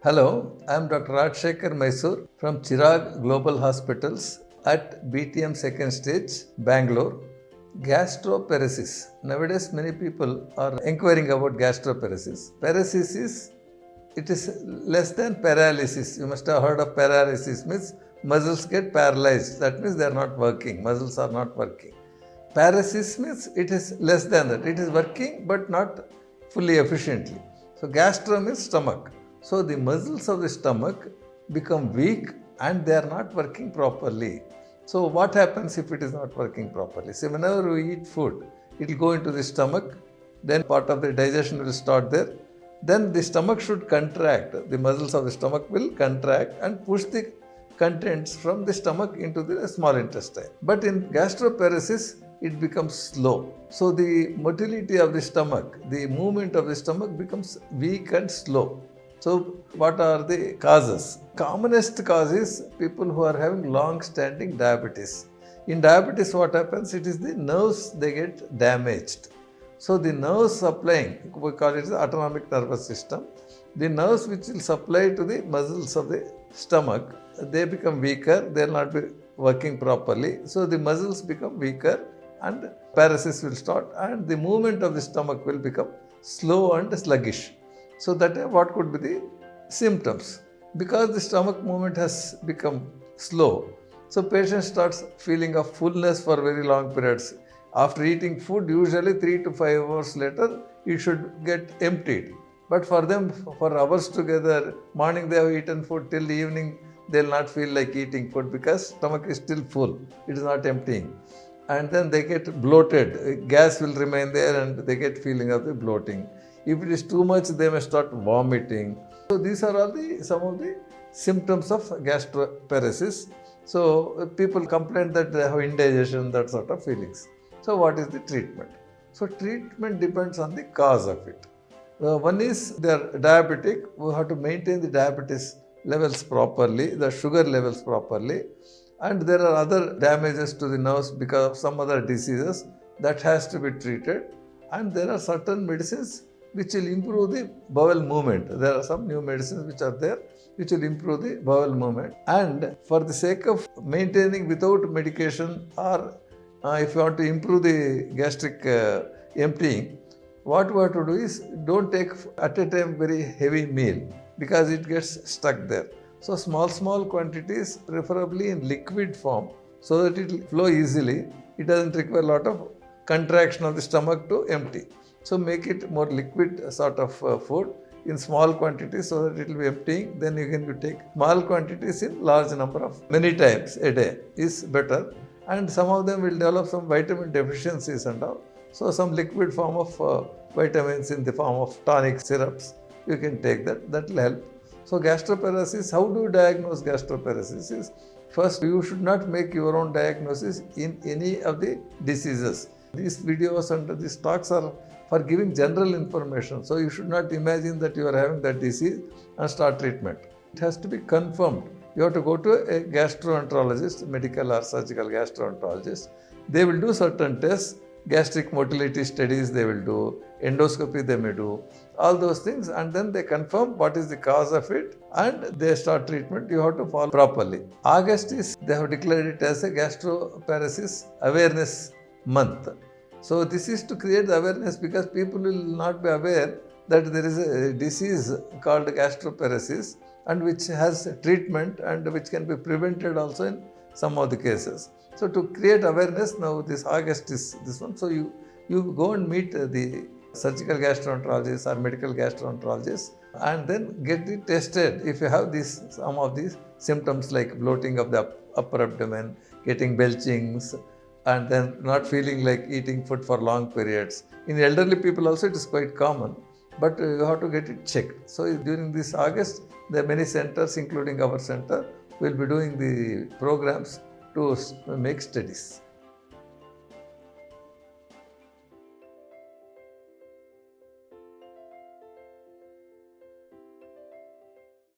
Hello, I am Dr. Rajasekhar M from Chirag Global Hospitals at BTM second stage, Bangalore. Gastroparesis. Nowadays, many people are inquiring about gastroparesis. Paresis is less than paralysis. You must have heard of paralysis. Means muscles get paralyzed. That means they are not working. Muscles are not working. Paralysis means it is less than that. It is working but not fully efficiently. So gastro means stomach. So the muscles of the stomach become weak and they are not working properly. So what happens if it is not working properly? So whenever we eat food, it will go into the stomach, then part of the digestion will start there. Then the stomach should contract. The muscles of the stomach will contract and push the contents from the stomach into the small intestine. But in gastroparesis, it becomes slow. So the motility of the stomach, the movement of the stomach becomes weak and slow. So what are the causes? Commonest cause is people who are having long-standing diabetes. In diabetes, what happens? It is the nerves, they get damaged. So the nerves supplying, we call it the autonomic nervous system. The nerves which will supply to the muscles of the stomach, they become weaker, they will not be working properly. So the muscles become weaker and paralysis will start and the movement of the stomach will become slow and sluggish. So that what could be the symptoms? Because the stomach movement has become slow, so patient starts feeling of fullness for very long periods. After eating food, usually 3 to 5 hours later, it should get emptied. But for them, for hours together, morning they have eaten food till evening, they will not feel like eating food because stomach is still full. It is not emptying. And then they get bloated. Gas will remain there and they get feeling of the bloating. If it is too much, they may start vomiting. So these are all some of the symptoms of gastroparesis. So people complain that they have indigestion, that sort of feelings. So what is the treatment? So treatment depends on the cause of it. One is they are diabetic. We have to maintain the diabetes levels properly, the sugar levels properly. And there are other damages to the nerves because of some other diseases that has to be treated. And there are certain medicines which will improve the bowel movement. There are some new medicines which are there which will improve the bowel movement. And for the sake of maintaining without medication or if you want to improve the gastric emptying, what we have to do is don't take at a time very heavy meal because it gets stuck there. So small quantities, preferably in liquid form, so that it will flow easily. It doesn't require a lot of contraction of the stomach to empty. So make it more liquid sort of food in small quantities so that it will be emptying. Then you can take small quantities in large number of many times a day is better. And some of them will develop some vitamin deficiencies and all. So some liquid form of vitamins in the form of tonic syrups, you can take that. That will help. So gastroparesis, how do you diagnose gastroparesis? Is first, you should not make your own diagnosis in any of the diseases. These videos and these talks are for giving general information. So you should not imagine that you are having that disease and start treatment. It has to be confirmed. You have to go to a gastroenterologist, medical or surgical gastroenterologist. They will do certain tests, gastric motility studies they will do, endoscopy they may do, all those things, and then they confirm what is the cause of it and they start treatment. You have to follow properly. August is, they have declared it as a gastroparesis awareness month. So this is to create the awareness because people will not be aware that there is a disease called gastroparesis and which has treatment and which can be prevented also in some of the cases. So to create awareness, now this August is this one. So you go and meet the surgical gastroenterologist or medical gastroenterologist and then get it tested if you have some of these symptoms like bloating of the upper abdomen, getting belchings, and then not feeling like eating food for long periods. In elderly people also it is quite common, but you have to get it checked. So during this August, there are many centers, including our center, will be doing the programs to make studies.